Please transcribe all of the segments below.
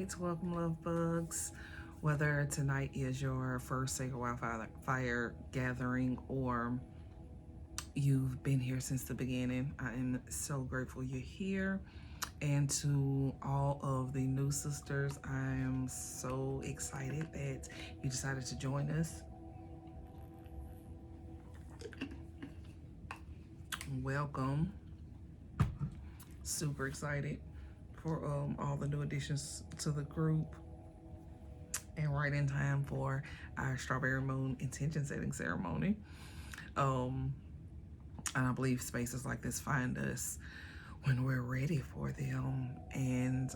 right, welcome, love bugs. Whether tonight is your first Sacred Wildfire gathering or you've been here since the beginning, I am so grateful you're here. And to all of the new sisters, I am so excited that you decided to join us. Welcome. Super excited for all the new additions to the group. And right in time for our Strawberry Moon intention setting ceremony. And I believe spaces like this find us when we're ready for them. And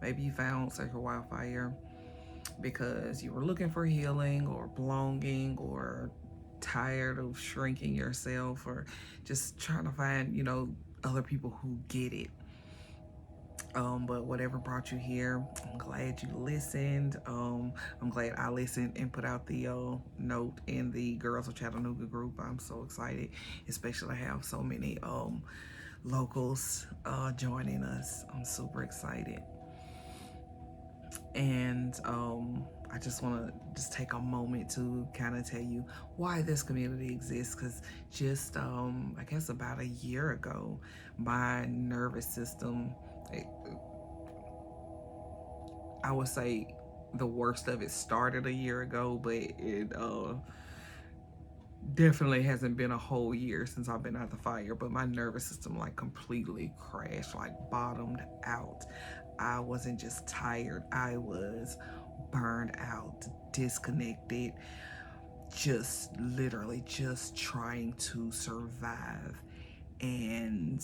maybe you found Sacred Wildfire because you were looking for healing or belonging or tired of shrinking yourself or just trying to find, other people who get it. But whatever brought you here, I'm glad you listened. I'm glad I listened and put out the note in the Girls of Chattanooga group. I'm so excited, especially to have so many locals joining us. I'm super excited. And I just want to take a moment to kind of tell you why this community exists, because just I guess about a year ago, my nervous system, I would say the worst of it started a year ago, but it definitely hasn't been a whole year since I've been out the fire. But my nervous system like completely crashed, like bottomed out. I wasn't just tired, I was burned out, disconnected, just literally just trying to survive. And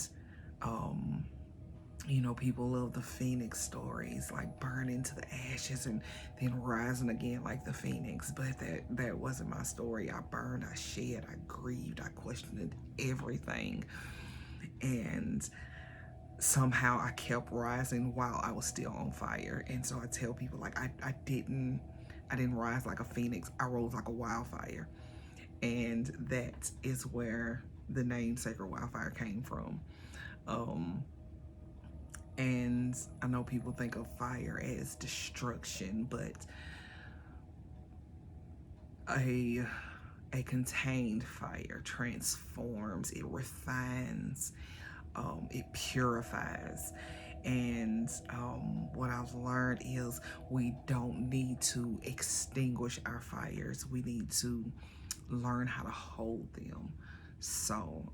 people love the phoenix stories, like burning to the ashes and then rising again like the phoenix. But that wasn't my story. I burned, I shed, I grieved, I questioned everything. And somehow I kept rising while I was still on fire. And so I tell people, like, I didn't rise like a phoenix. I rose like a wildfire. And that is where the name Sacred Wildfire came from. And I know people think of fire as destruction, but a contained fire transforms, it refines, it purifies. And what I've learned is we don't need to extinguish our fires, we need to learn how to hold them. So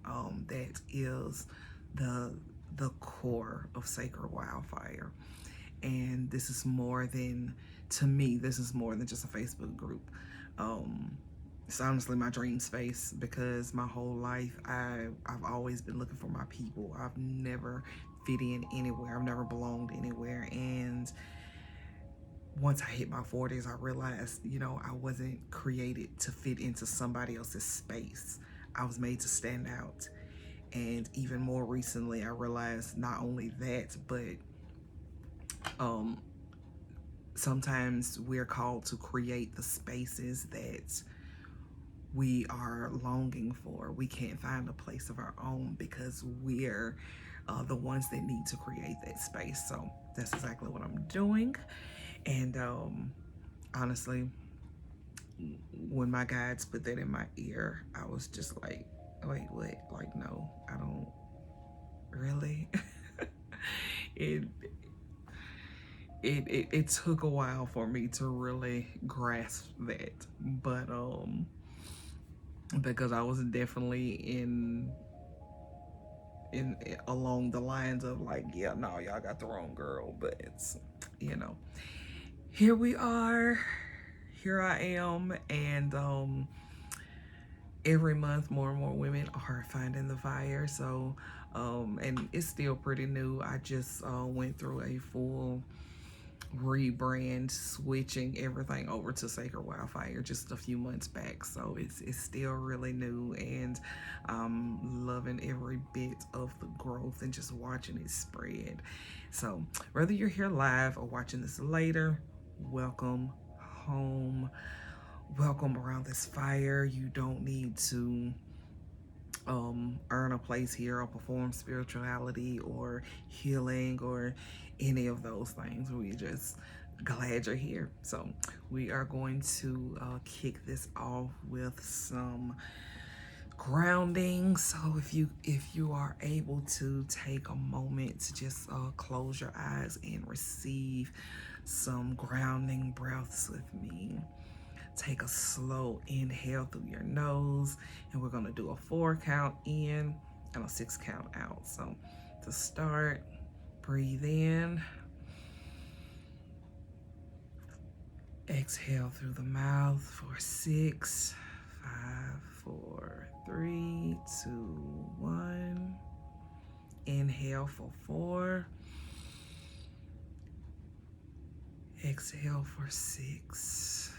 that is the core of Sacred Wildfire. And this is more than, to me, this is more than just a Facebook group. It's honestly my dream space, because my whole life I've always been looking for my people. I've never fit in anywhere. I've never belonged anywhere. And once I hit my 40s, I realized, I wasn't created to fit into somebody else's space. I was made to stand out. And even more recently, I realized not only that, but sometimes we're called to create the spaces that we are longing for. We can't find a place of our own because we're the ones that need to create that space. So that's exactly what I'm doing. And honestly, when my guides put that in my ear, I was just like, wait, what? Like, no, I don't really. It took a while for me to really grasp that, but because I was definitely in along the lines of like, yeah, no, y'all got the wrong girl. But it's, here we are, here I am. And every month more and more women are finding the fire. So and it's still pretty new. I just went through a full rebrand, switching everything over to Sacred Wildfire just a few months back. So it's still really new, and I'm loving every bit of the growth and just watching it spread. So whether you're here live or watching this later, welcome home. Welcome around this fire. You don't need to earn a place here or perform spirituality or healing or any of those things. We just glad you're here. So we are going to kick this off with some grounding. So if you are able to take a moment to just close your eyes and receive some grounding breaths with me. Take a slow inhale through your nose, and we're going to do a 4 count in and a 6 count out. So to start, breathe in, exhale through the mouth for 6, 5, 4, 3, 2, 1. Inhale for 4. Exhale for 6.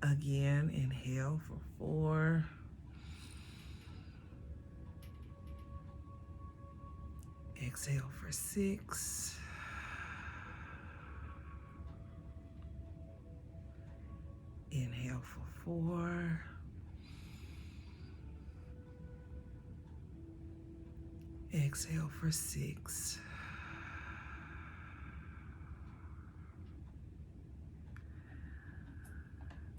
Again, inhale for 4. Exhale for 6. Inhale for 4. Exhale for 6.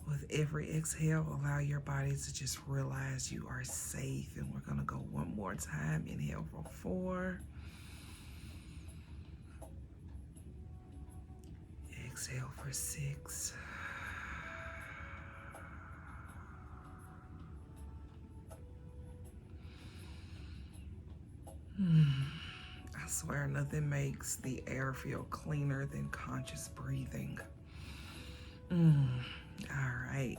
With every exhale, allow your body to just realize you are safe. And we're going to go one more time. Inhale for 4. Exhale for 6. I swear nothing makes the air feel cleaner than conscious breathing. All right.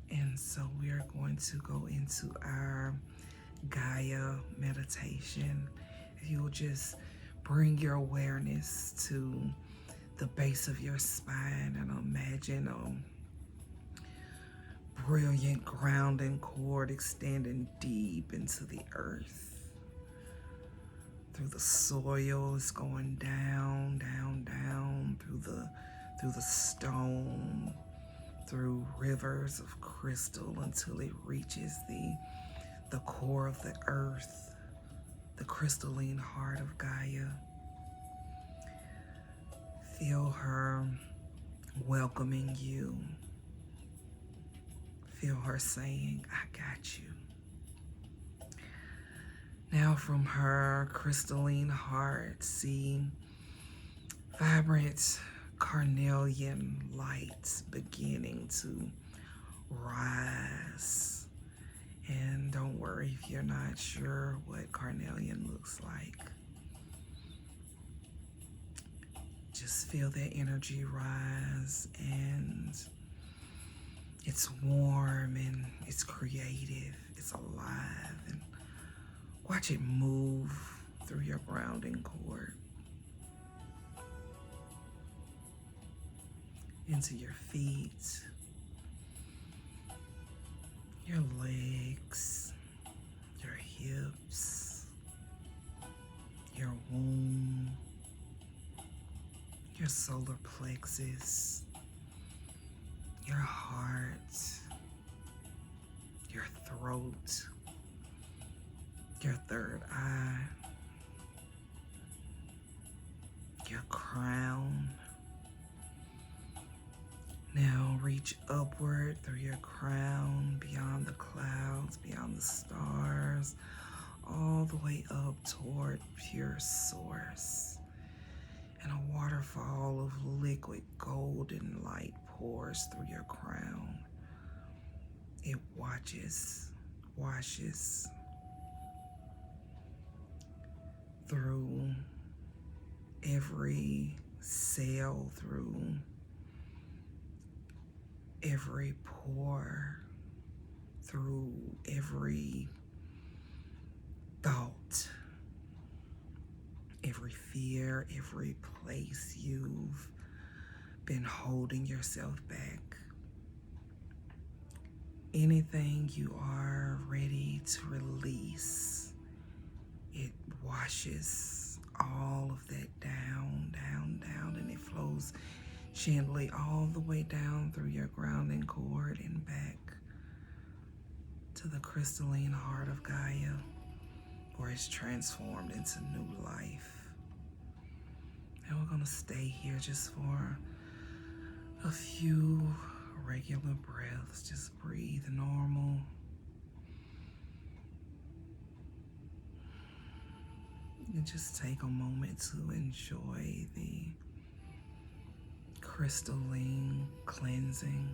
And so we are going to go into our Gaia meditation. If you'll just bring your awareness to the base of your spine and imagine a brilliant grounding cord extending deep into the earth. Through the soil, it's going down, down, down through the stone, through rivers of crystal until it reaches the core of the earth, the crystalline heart of Gaia. Feel her welcoming you. Feel her saying, I got you. Now from her crystalline heart, see vibrant Carnelian lights beginning to rise. And don't worry if you're not sure what Carnelian looks like. Just feel that energy rise, and it's warm and it's creative, it's alive, and watch it move through your grounding cord into your feet, your legs, your hips, your womb, your solar plexus, your heart, your throat, your third eye, your crown. Now reach upward through your crown, beyond the clouds, beyond the stars, all the way up toward pure source. And a waterfall of liquid golden light pours through your crown. It washes through every cell, through every pore, through every thought, every fear, every place you've been holding yourself back. Anything you are ready to release, it washes all of that down, down, down, and it flows gently all the way down through your grounding cord and back to the crystalline heart of Gaia, where it's transformed into new life. And we're going to stay here just for a few regular breaths. Just breathe normal. And just take a moment to enjoy the crystalline cleansing.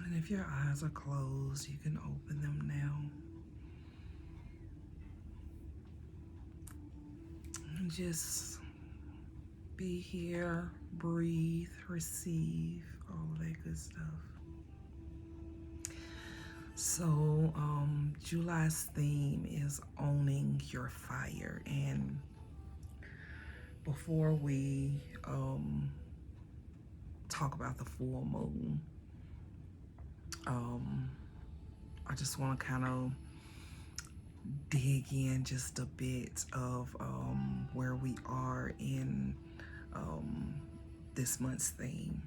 And if your eyes are closed, you can open them now. And just be here, breathe, receive, all of that good stuff. So, July's theme is owning your fire. And before we talk about the full moon, I just want to kind of dig in just a bit of where we are in this month's theme.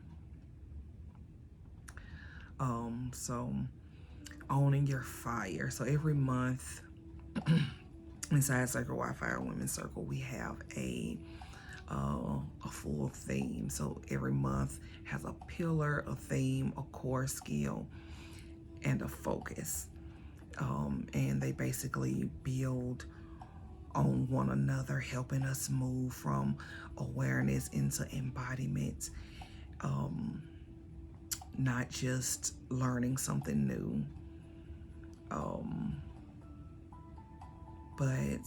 So owning your fire. So every month inside Sacred Wildfire Women's Circle, we have a full theme. So every month has a pillar, a theme, a core skill, and a focus. And they basically build on one another, helping us move from awareness into embodiment. Not just learning something new, but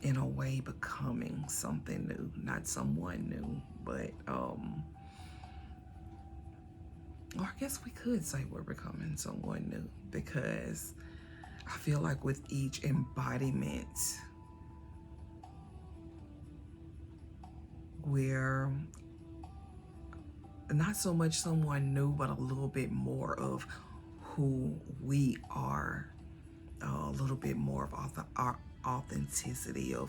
in a way becoming something new. Not someone new, but or I guess we could say we're becoming someone new, because I feel like with each embodiment, we're not so much someone new, but a little bit more of who we are, a little bit more of our authenticity of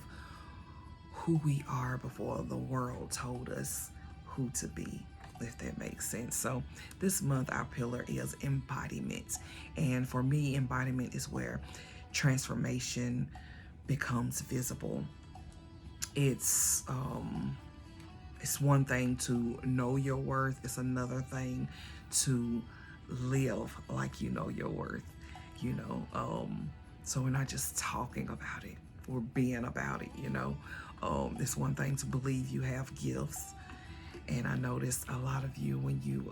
who we are before the world told us who to be, if that makes sense. So this month our pillar is embodiment, and for me, embodiment is where transformation becomes visible. It's one thing to know your worth. It's another thing to live like you know your worth, you know. So we're not just talking about it, we're being about it, you know. It's one thing to believe you have gifts. And I noticed a lot of you, when you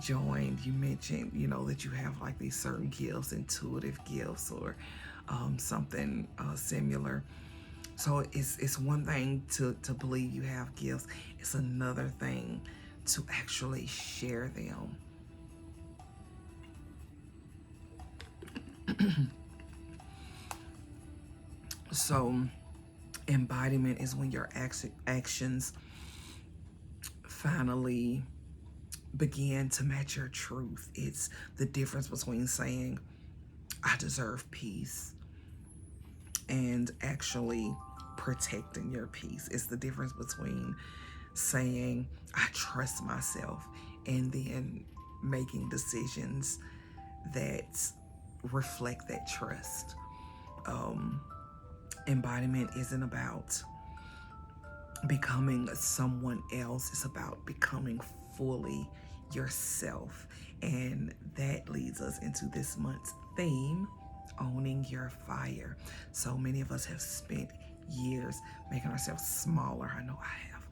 joined, you mentioned, you know, that you have like these certain gifts, intuitive gifts, or something similar. So it's one thing to believe you have gifts. It's another thing to actually share them. So embodiment is when your actions finally begin to match your truth. It's the difference between saying, I deserve peace, and actually protecting your peace. It's the difference between saying, I trust myself, and then making decisions that reflect that trust. Embodiment isn't about becoming someone else. It's about becoming fully yourself. And that leads us into this month's theme, owning your fire. So many of us have spent years making ourselves smaller. I know I have.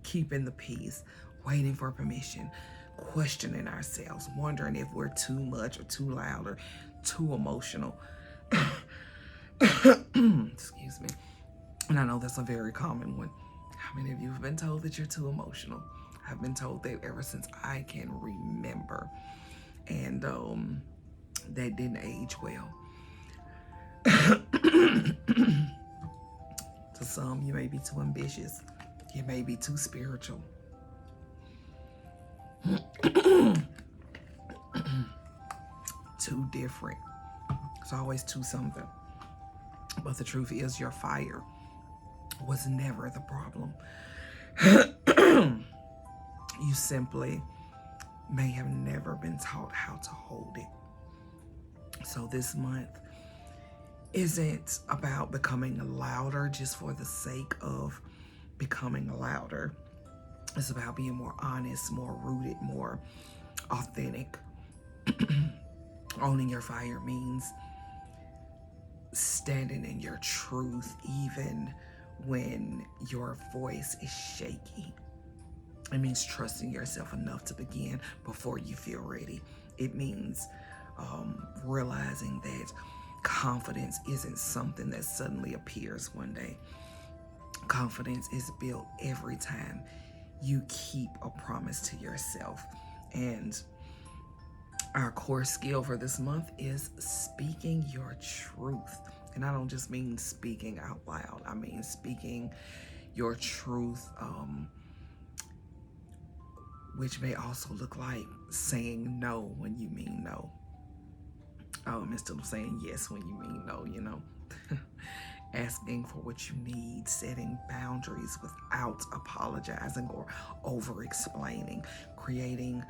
Keeping the peace, waiting for permission, questioning ourselves, wondering if we're too much or too loud or too emotional. Excuse me. And I know that's a very common one. How many of you have been told that you're too emotional? I've been told that ever since I can remember. And that didn't age well. To some, you may be too ambitious. It may be too spiritual. Too different. It's always too something. But the truth is, your fire was never the problem. You simply may have never been taught how to hold it. So this month isn't about becoming louder just for the sake of becoming louder. It's about being more honest, more rooted, more authentic. Owning your fire means standing in your truth even when your voice is shaky. It means trusting yourself enough to begin before you feel ready. It means realizing that confidence isn't something that suddenly appears one day. Confidence is built every time you keep a promise to yourself. And our core skill for this month is speaking your truth. And I don't just mean speaking out loud. I mean speaking your truth, which may also look like saying no when you mean no. Instead of saying yes when you mean no, you know. Asking for what you need, setting boundaries without apologizing or over-explaining, creating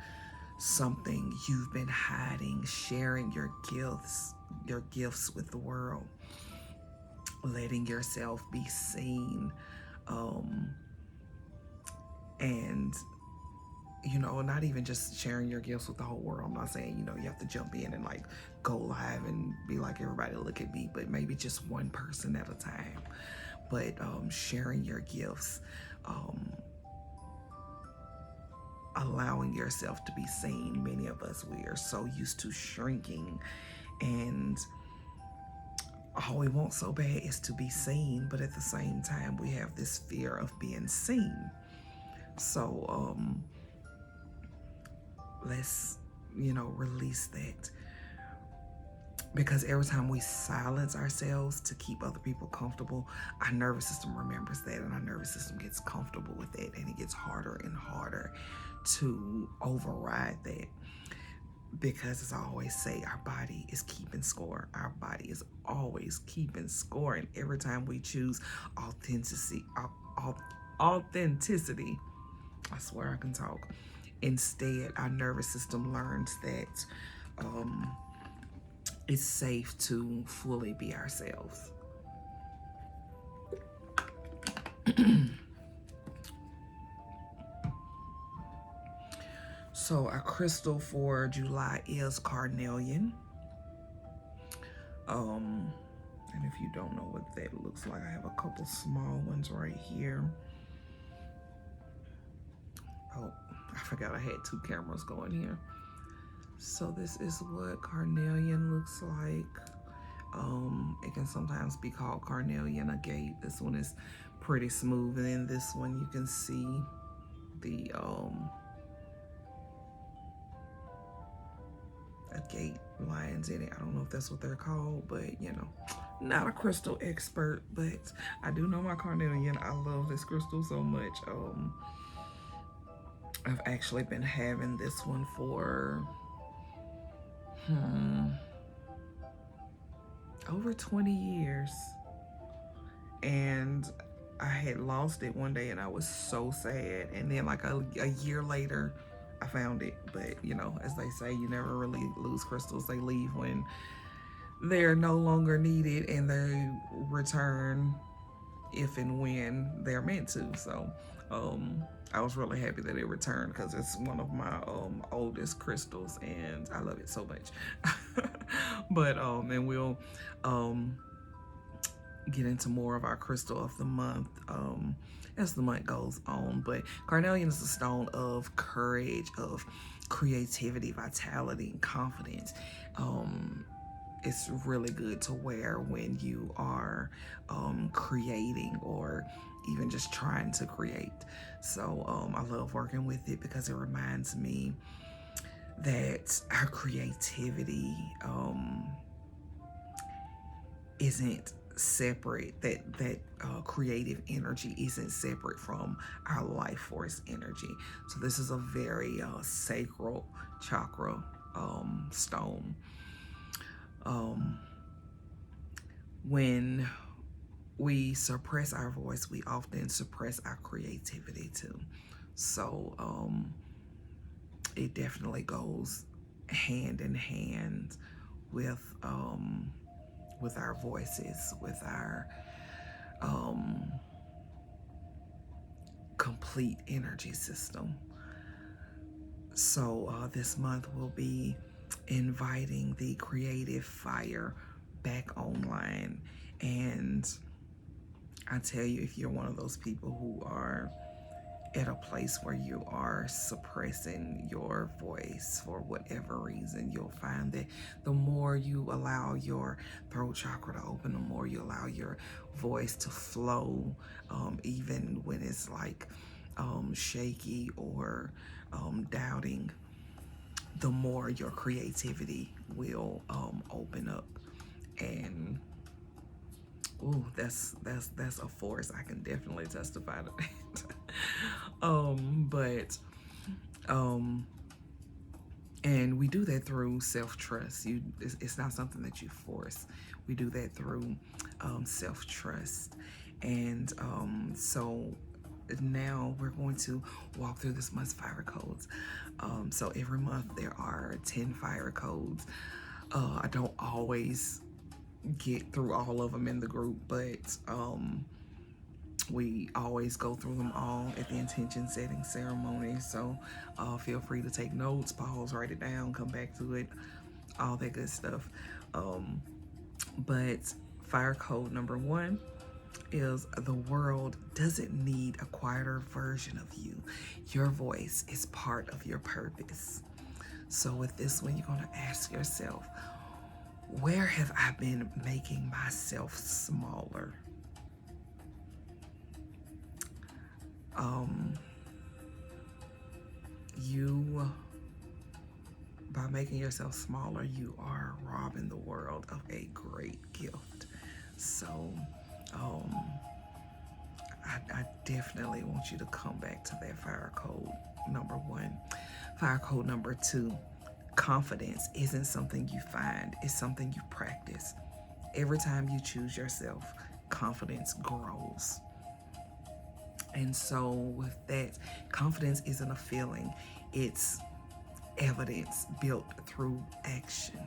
something you've been hiding, sharing your gifts with the world, letting yourself be seen, and not even just sharing your gifts with the whole world. I'm not saying, you have to jump in and like go live and be like, everybody look at me, but maybe just one person at a time. But sharing your gifts, allowing yourself to be seen. Many of us, we are so used to shrinking, and all we want so bad is to be seen, but at the same time we have this fear of being seen. So let's release that, because every time we silence ourselves to keep other people comfortable, our nervous system remembers that, and our nervous system gets comfortable with it, and it gets harder and harder to override that. Because as I always say, our body is keeping score. Our body is always keeping score, and every time we choose authenticity, I swear I can talk. Instead, our nervous system learns that it's safe to fully be ourselves. So our crystal for July is Carnelian. And if you don't know what that looks like, I have a couple small ones right here. Oh, I forgot I had two cameras going here. So this is what Carnelian looks like. It can sometimes be called Carnelian agate. This one is pretty smooth, and then this one you can see the agate lines in it. I don't know if that's what they're called, but not a crystal expert, but I do know my Carnelian. I love this crystal so much. I've actually been having this one for over 20 years, and I had lost it one day and I was so sad, and then like a year later I found it. But as they say, you never really lose crystals. They leave when they're no longer needed, and they return if and when they're meant to. So I was really happy that it returned, because it's one of my oldest crystals and I love it so much. But and we'll get into more of our crystal of the month as the month goes on. But Carnelian is a stone of courage, of creativity, vitality, and confidence. It's really good to wear when you are creating, or even just trying to create. So I love working with it because it reminds me that our creativity isn't separate. That creative energy isn't separate from our life force energy. So this is a very sacral chakra stone. When we suppress our voice, we often suppress our creativity too. So it definitely goes hand in hand with our voices, with our complete energy system. So this month we'll be inviting the creative fire back online. And I tell you, if you're one of those people who are at a place where you are suppressing your voice for whatever reason, you'll find that the more you allow your throat chakra to open, the more you allow your voice to flow, even when it's like shaky or doubting, the more your creativity will open up. And ooh, that's a force. I can definitely testify to that. But and we do that through self-trust. It's not something that you force. We do that through self-trust. And so now we're going to walk through this month's fire codes. So every month there are 10 fire codes. I don't always get through all of them in the group, but we always go through them all at the intention setting ceremony. So feel free to take notes, pause, write it down, come back to it, all that good stuff. But fire code number 1 is: the world doesn't need a quieter version of you. Your voice is part of your purpose. So with this one, you're going to ask yourself, where have I been making myself smaller? By making yourself smaller, you are robbing the world of a great gift. So I definitely want you to come back to that fire code number 1. Fire code number 2: confidence isn't something you find, it's something you practice. Every time you choose yourself, confidence grows. And so with that, confidence isn't a feeling, it's evidence built through action.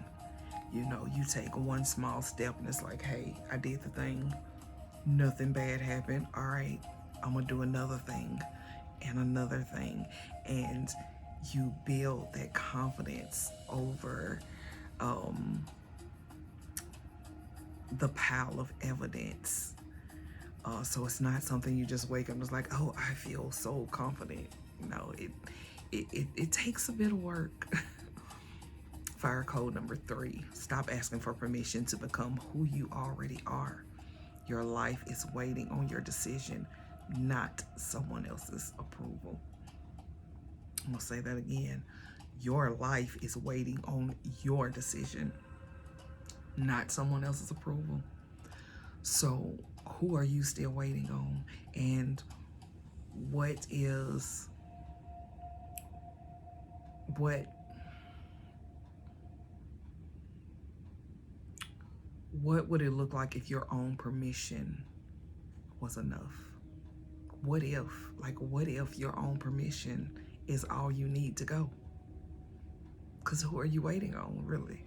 You know, you take one small step and it's like, hey, I did the thing, nothing bad happened. All right, I'm gonna do another thing and another thing. And you build that confidence over the pile of evidence. So it's not something you just wake up and it's like, oh, I feel so confident. No, it takes a bit of work. Fire code number 3: stop asking for permission to become who you already are. Your life is waiting on your decision, not someone else's approval. I'm gonna say that again. Your life is waiting on your decision, not someone else's approval. So who are you still waiting on? And what would it look like if your own permission was enough? What if your own permission is all you need to go? Because who are you waiting on, really?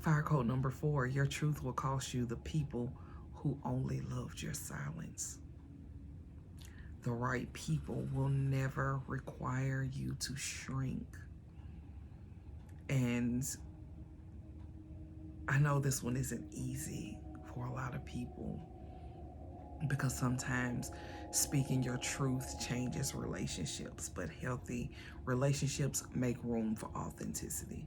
Fire code number 4: your truth will cost you the people who only loved your silence. The right people will never require you to shrink. And I know this one isn't easy for a lot of people, because sometimes speaking your truth changes relationships, but healthy relationships make room for authenticity.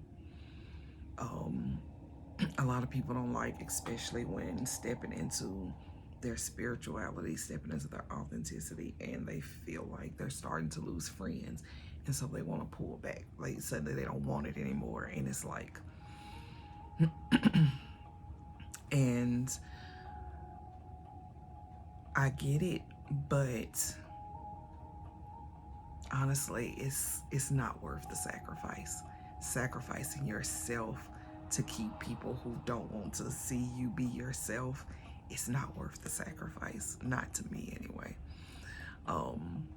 A lot of people don't like, especially when stepping into their spirituality, stepping into their authenticity, and they feel like they're starting to lose friends, and so they want to pull back. Like suddenly they don't want it anymore, and it's like, and I get it, but honestly, it's not worth the sacrifice. Sacrificing yourself to keep people who don't want to see you be yourself, it's not worth the sacrifice. Not to me anyway. Um,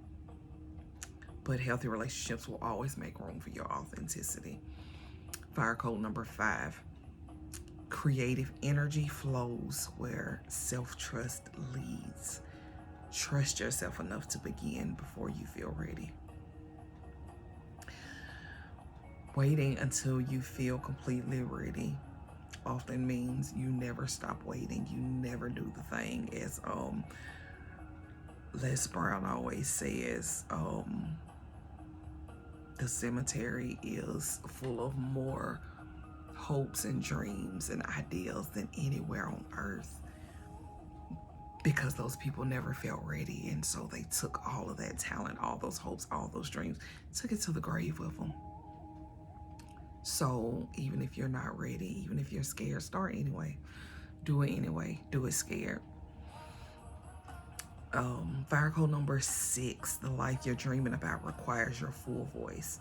but healthy relationships will always make room for your authenticity. Fire code number 5. Creative energy flows where self-trust leads. Trust yourself enough to begin before you feel ready. Waiting until you feel completely ready often means you never stop waiting. You never do the thing. As Les Brown always says, the cemetery is full of more hopes and dreams and ideals than anywhere on earth, because those people never felt ready, and so they took all of that talent, all those hopes, all those dreams, took it to the grave with them. So even if you're not ready, even if you're scared, start anyway. Do it anyway. Do it scared. Fire code number 6. The life you're dreaming about requires your full voice,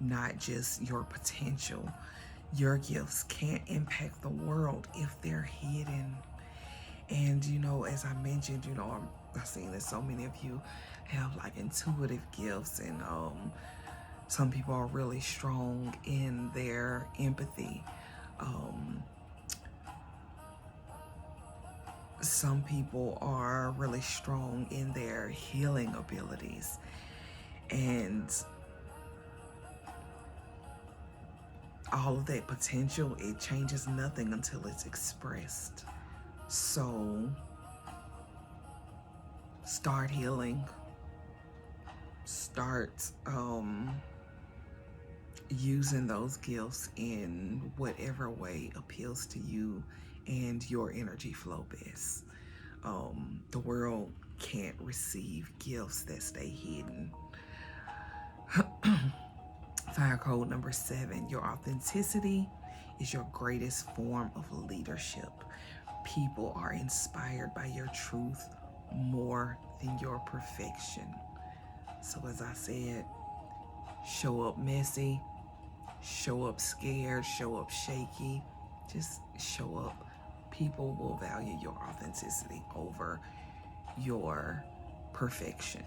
not just your potential. Your gifts can't impact the world if they're hidden. And as I mentioned, I've seen that so many of you have like intuitive gifts, and some people are really strong in their empathy. Some people are really strong in their healing abilities, and all of that potential, it changes nothing until it's expressed. So start healing. Start using those gifts in whatever way appeals to you and your energy flow best. The world can't receive gifts that stay hidden. Fire code number 7. Your authenticity is your greatest form of leadership. People are inspired by your truth more than your perfection. So as I said, show up messy, show up scared, show up shaky, just show up. People will value your authenticity over your perfection.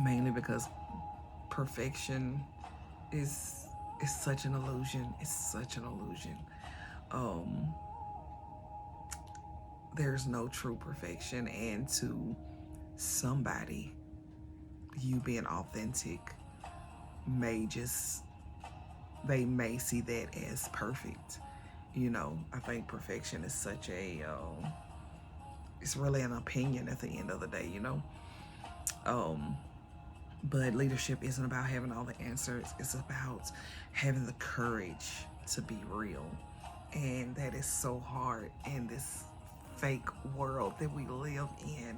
Mainly because perfection is such an illusion. It's such an illusion. There's no true perfection, and to somebody, you being authentic they may see that as perfect. I think perfection is such a it's really an opinion at the end of the day. But leadership isn't about having all the answers. It's about having the courage to be real, and that is so hard in this fake world that we live in,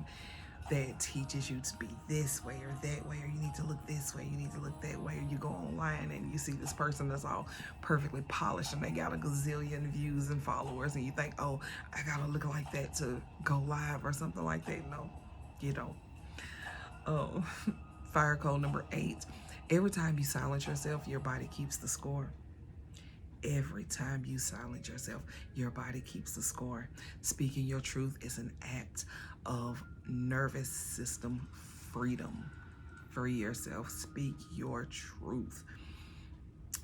that teaches you to be this way or that way, or you need to look this way, you need to look that way, or you go online and you see this person that's all perfectly polished and they got a gazillion views and followers, and you think, oh, I gotta look like that to go live or something like that. No, you don't. Oh, fire code number 8. Every time you silence yourself, your body keeps the score. Every time you silence yourself, your body keeps the score. Speaking your truth is an act of nervous system freedom. Free yourself. Speak your truth.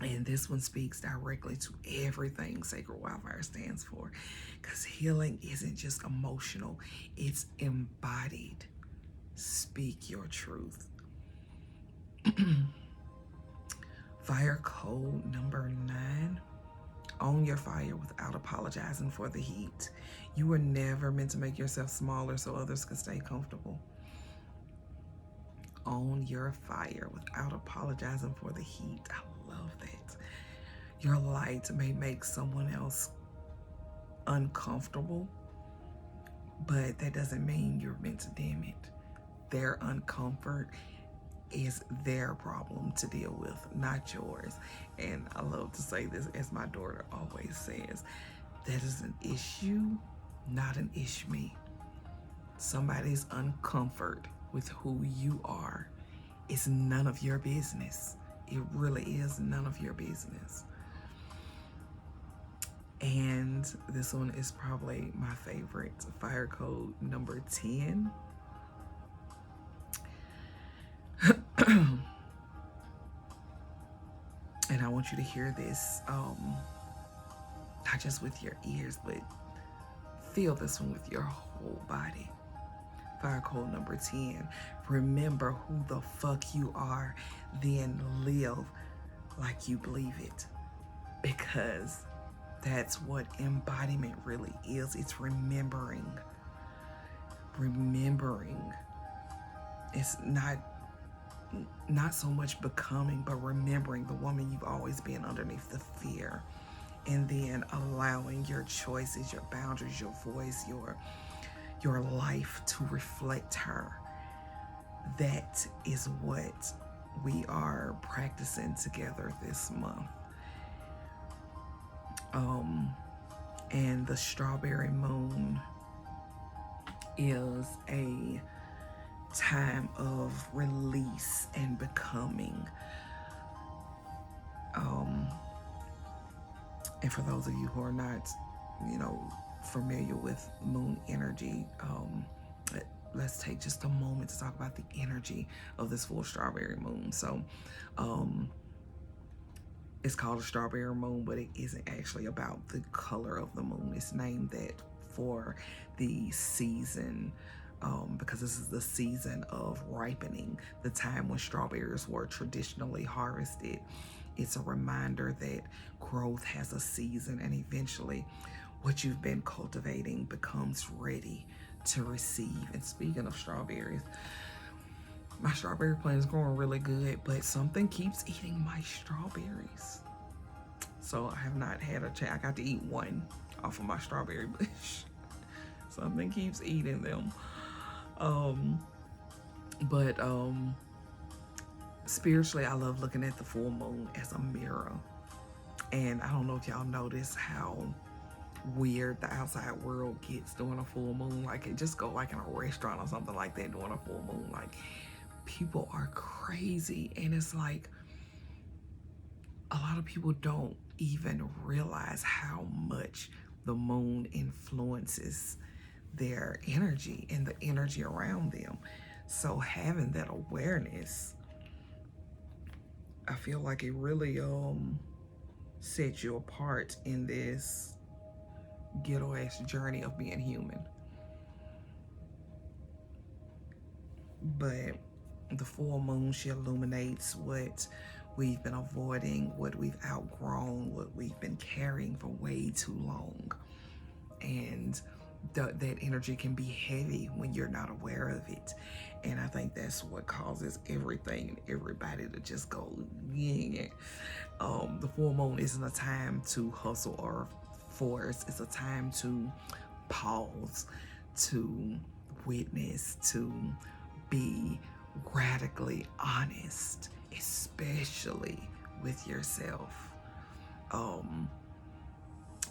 And this one speaks directly to everything Sacred Wildfire stands for. Because healing isn't just emotional, it's embodied. Speak your truth. Fire code number 9. Own your fire without apologizing for the heat. You were never meant to make yourself smaller so others can stay comfortable. Own your fire without apologizing for the heat. I love that. Your light may make someone else uncomfortable, but that doesn't mean you're meant to dim it. Their uncomfort is their problem to deal with, not yours. And I love to say this, as my daughter always says, that is an issue not an Ishmi. Somebody's uncomfort with who you are is none of your business. It really is none of your business. And this one is probably my favorite, fire code number 10. And I want you to hear this, not just with your ears, but feel this one with your whole body. Fire code number 10. Remember who the fuck you are, then live like you believe it. Because that's what embodiment really is. It's remembering. Remembering. It's not so much becoming, but remembering the woman you've always been underneath the fear. And then allowing your choices, your boundaries, your voice, your life to reflect her. That is what we are practicing together this month. And the strawberry moon is a time of release and becoming. And for those of you who are not, familiar with moon energy, let's take just a moment to talk about the energy of this full strawberry moon. So, it's called a strawberry moon, but it isn't actually about the color of the moon. It's named that for the season, because this is the season of ripening, the time when strawberries were traditionally harvested. It's a reminder that growth has a season, and eventually what you've been cultivating becomes ready to receive. And speaking of strawberries, my strawberry plant is growing really good, but something keeps eating my strawberries. So I have not had a chance. I got to eat one off of my strawberry bush. Something keeps eating them. But spiritually, I love looking at the full moon as a mirror. And I don't know if y'all notice how weird the outside world gets during a full moon. Like, it just go like in a restaurant or something like that during a full moon. Like, people are crazy. And it's like, a lot of people don't even realize how much the moon influences their energy and the energy around them. So having that awareness, I feel like it really sets you apart in this ghetto ass journey of being human. But the full moon, she illuminates what we've been avoiding, what we've outgrown, what we've been carrying for way too long. And that energy can be heavy when you're not aware of it. And I think that's what causes everything and everybody to just go, yeah. The full moon isn't a time to hustle or force. It's a time to pause, to witness, to be radically honest, especially with yourself.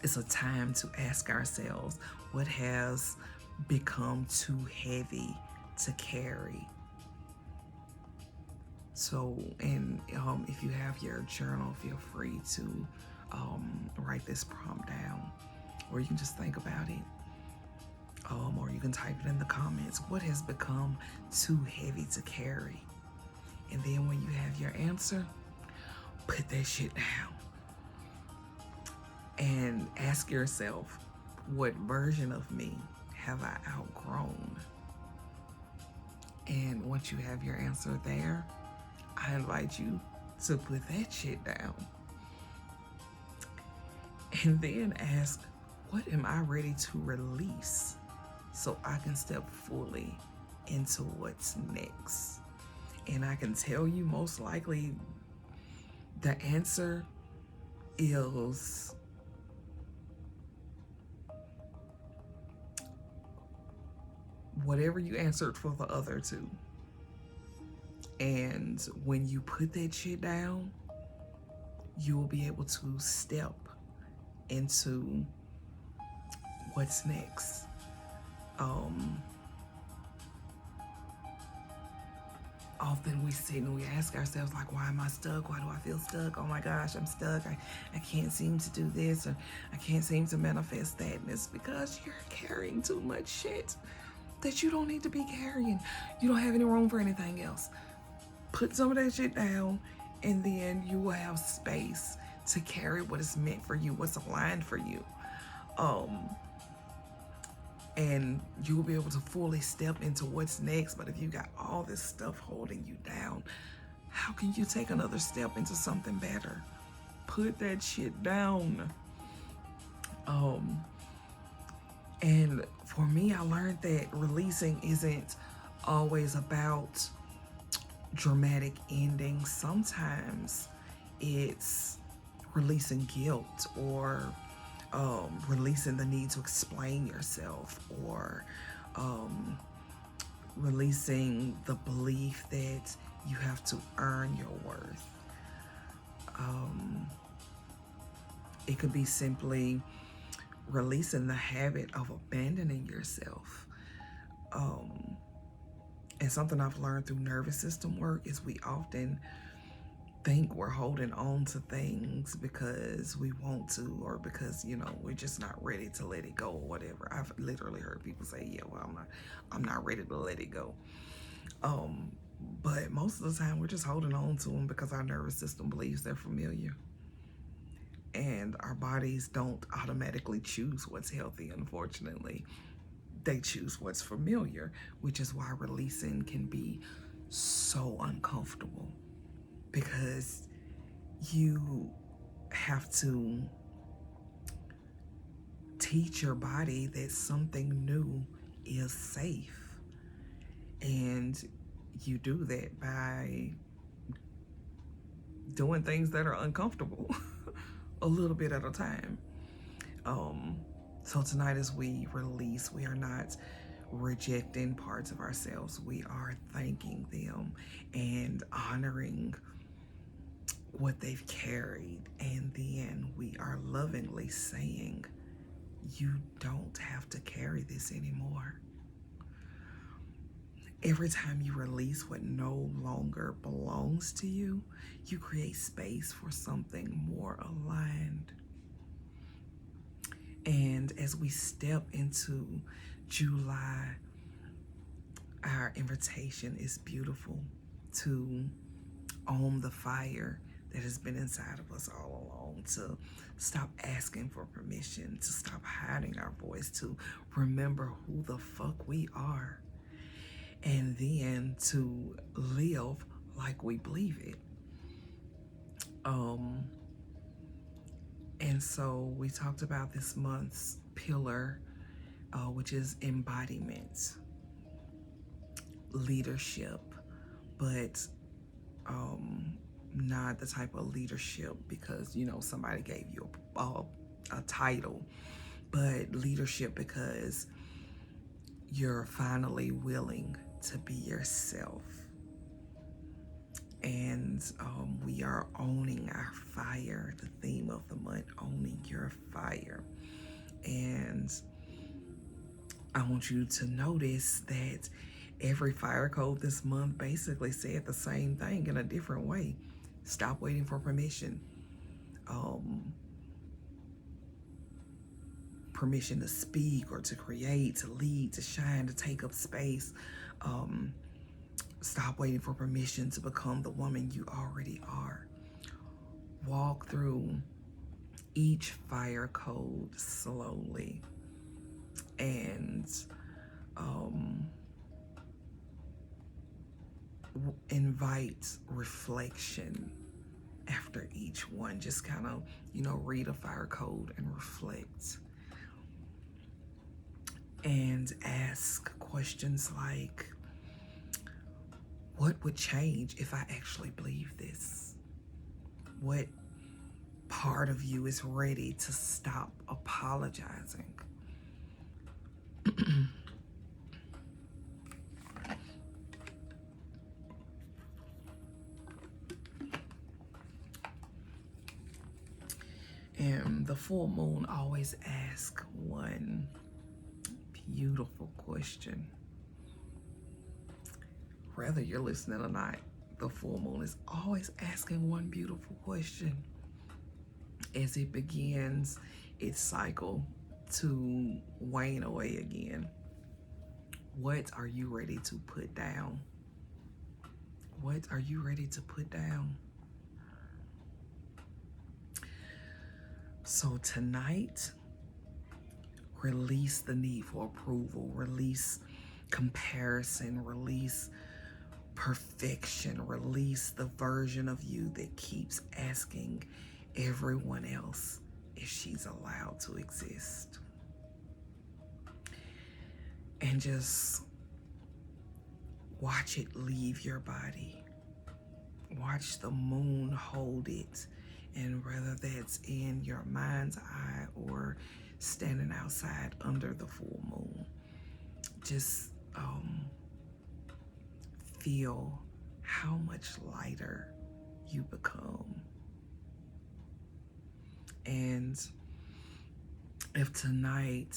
It's a time to ask ourselves, what has become too heavy to carry? So, and if you have your journal, feel free to write this prompt down, or you can just think about it, or you can type it in the comments. What has become too heavy to carry? And then when you have your answer, put that shit down and ask yourself, what version of me have I outgrown? And once you have your answer there, I invite you to put that shit down. And then ask, what am I ready to release so I can step fully into what's next? And I can tell you, most likely the answer is whatever you answered for the other two. And when you put that shit down, you will be able to step into what's next. Often we sit and we ask ourselves, like, why am I stuck? Why do I feel stuck? Oh my gosh, I'm stuck. I can't seem to do this, or I can't seem to manifest that. And it's because you're carrying too much shit that you don't need to be carrying. You don't have any room for anything else. Put some of that shit down, and then you will have space to carry what is meant for you, what's aligned for you. And you will be able to fully step into what's next. But if you got all this stuff holding you down, how can you take another step into something better? Put that shit down. And for me, I learned that releasing isn't always about dramatic endings. Sometimes it's releasing guilt, or releasing the need to explain yourself, or releasing the belief that you have to earn your worth. It could be simply releasing the habit of abandoning yourself. And something I've learned through nervous system work is we often think we're holding on to things because we want to, or because, you know, we're just not ready to let it go, or whatever. I've literally heard people say, yeah, well, I'm not ready to let it go. But most of the time we're just holding on to them because our nervous system believes they're familiar. And our bodies don't automatically choose what's healthy, unfortunately. They choose what's familiar, which is why releasing can be so uncomfortable, because you have to teach your body that something new is safe. And you do that by doing things that are uncomfortable a little bit at a time. So tonight, as we release, we are not rejecting parts of ourselves. We are thanking them and honoring what they've carried. And then we are lovingly saying, you don't have to carry this anymore. Every time you release what no longer belongs to you, you create space for something more aligned. And as we step into July, our invitation is beautiful to own the fire that has been inside of us all along, to stop asking for permission, to stop hiding our voice, to remember who the fuck we are, and then to live like we believe it. And so we talked about this month's pillar, which is embodiment, leadership, but not the type of leadership because, you know, somebody gave you a title, but leadership because you're finally willing to be yourself. And we are owning our fire, the theme of the month, owning your fire. And I want you to notice that every fire code this month basically said the same thing in a different way. Stop waiting for permission. Permission to speak or to create, to lead, to shine, to take up space. Stop waiting for permission to become the woman you already are. Walk through each fire code slowly and invite reflection after each one. Just kind of, you know, read a fire code and reflect. And ask questions like, what would change if I actually believe this? What part of you is ready to stop apologizing? And the full moon always asks one beautiful question. Whether you're listening or not, the full moon is always asking one beautiful question as it begins its cycle to wane away again. What are you ready to put down? What are you ready to put down? So tonight, release the need for approval, release comparison, release perfection, release the version of you that keeps asking everyone else if she's allowed to exist. And just watch it leave your body. Watch the moon hold it. And whether that's in your mind's eye or standing outside under the full moon, just feel how much lighter you become. And if tonight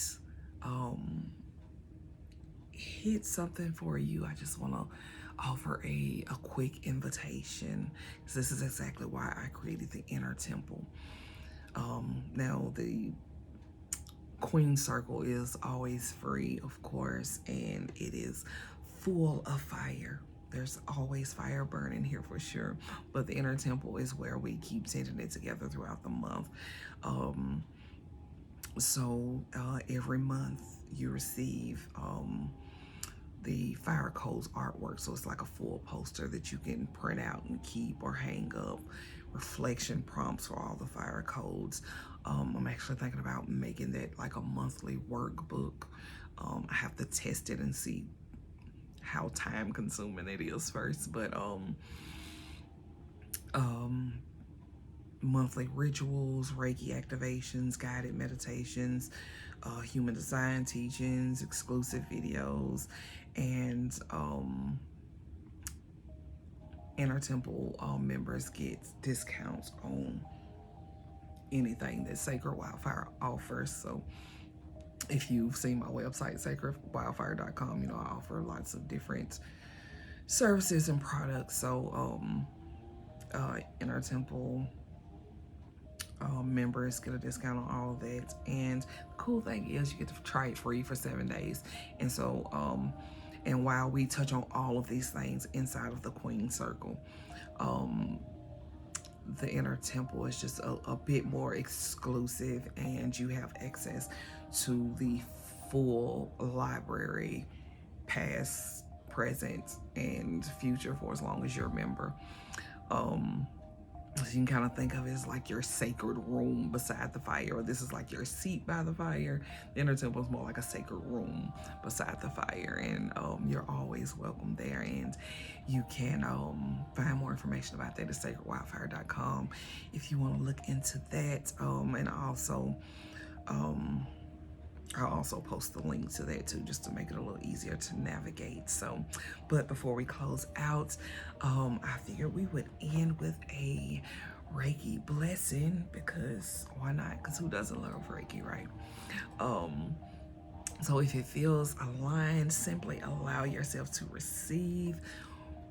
hit something for you, I just want to offer a quick invitation, because this is exactly why I created the inner temple. Now the Queen Circle is always free, of course, and it is full of fire. There's always fire burning here for sure, but the inner temple is where we keep sending it together throughout the month. So every month you receive the fire codes artwork. So it's like a full poster that you can print out and keep or hang up. Reflection prompts for all the fire codes. I'm actually thinking about making that like a monthly workbook. I have to test it and see how time consuming it is first, but monthly rituals, Reiki activations, guided meditations, human design teachings, exclusive videos, and Inner Temple members get discounts on anything that Sacred Wildfire offers. So if you've seen my website, sacredwildfire.com, you know, I offer lots of different services and products. So Inner Temple members get a discount on all of that. And the cool thing is you get to try it free for 7 days. And so and while we touch on all of these things inside of the Queen Circle, the Inner Temple is just a bit more exclusive, and you have access to the full library, past, present, and future, for as long as you're a member. So you can kind of think of it as like your sacred room beside the fire, or this is like your seat by the fire. The Inner Temple is more like a sacred room beside the fire, and you're always welcome there. And you can find more information about that at sacredwildfire.com if you want to look into that. And I'll also post the link to that too, just to make it a little easier to navigate. So, but before we close out, I figured we would end with a Reiki blessing, because why not? Because who doesn't love Reiki, right? So if it feels aligned, simply allow yourself to receive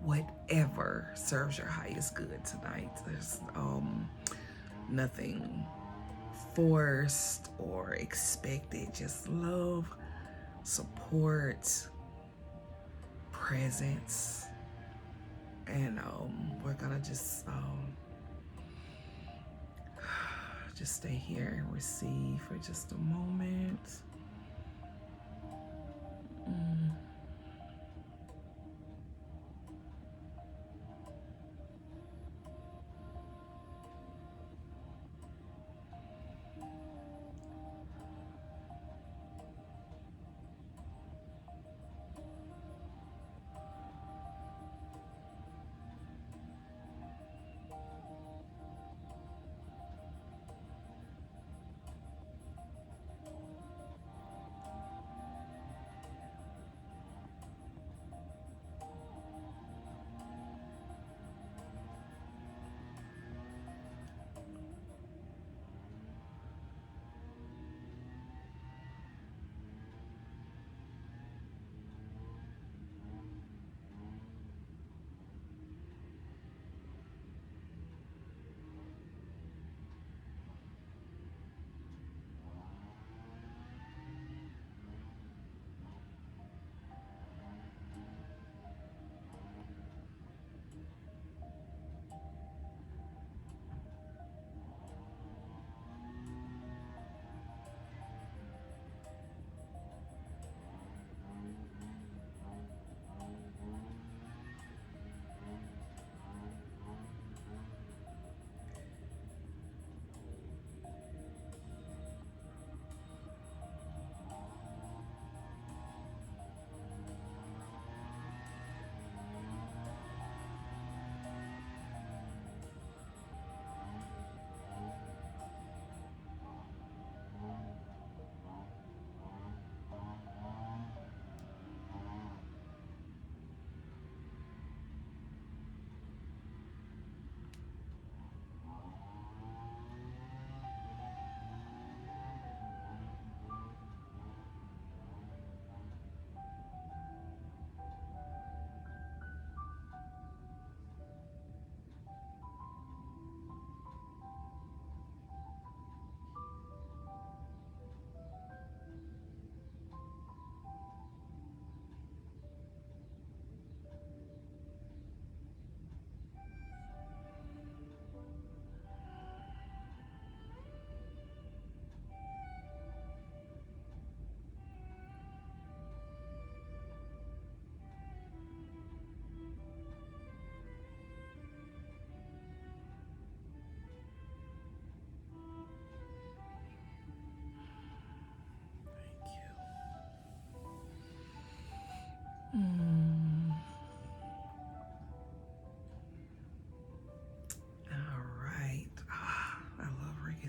whatever serves your highest good tonight. There's nothing forced or expected, just love, support, presence. And we're gonna just stay here and receive for just a moment.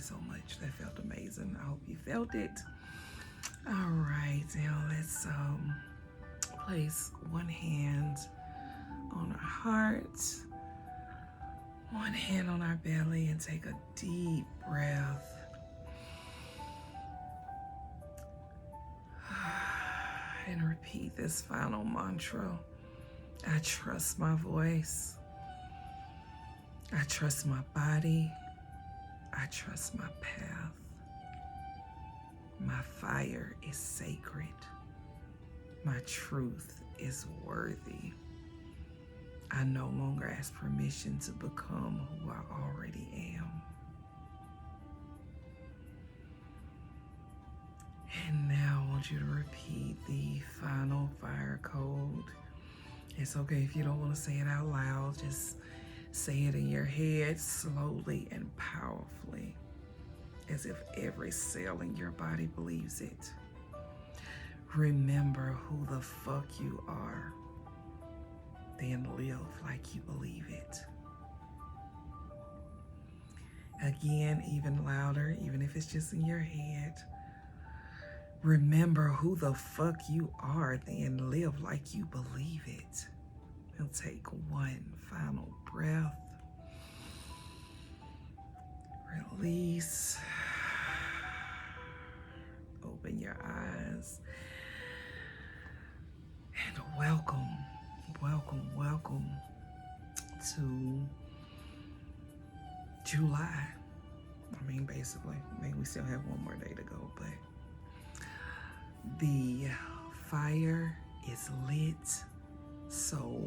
so much. That felt amazing. I hope you felt it. All right, now let's place one hand on our heart, one hand on our belly, and take a deep breath. And repeat this final mantra. I trust my voice. I trust my body. I trust my path. My fire is sacred. My truth is worthy. I no longer ask permission to become who I already am. And now I want you to repeat the final fire code. It's okay if you don't want to say it out loud. Just say it in your head slowly and powerfully, as if every cell in your body believes it. Remember who the fuck you are. Then live like you believe it. Again, even louder, even if it's just in your head. Remember who the fuck you are, then live like you believe it. And take one final breath. Release. Open your eyes. And welcome, welcome, welcome to July. I mean, basically, maybe we still have one more day to go, but the fire is lit. So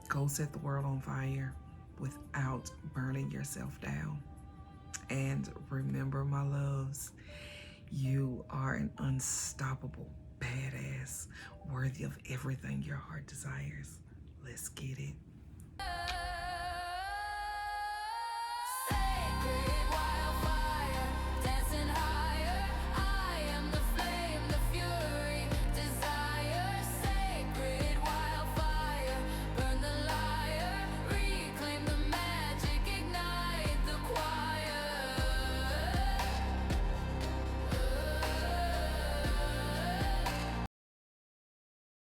go set the world on fire without burning yourself down. And remember, my loves, you are an unstoppable badass, worthy of everything your heart desires. Let's get it.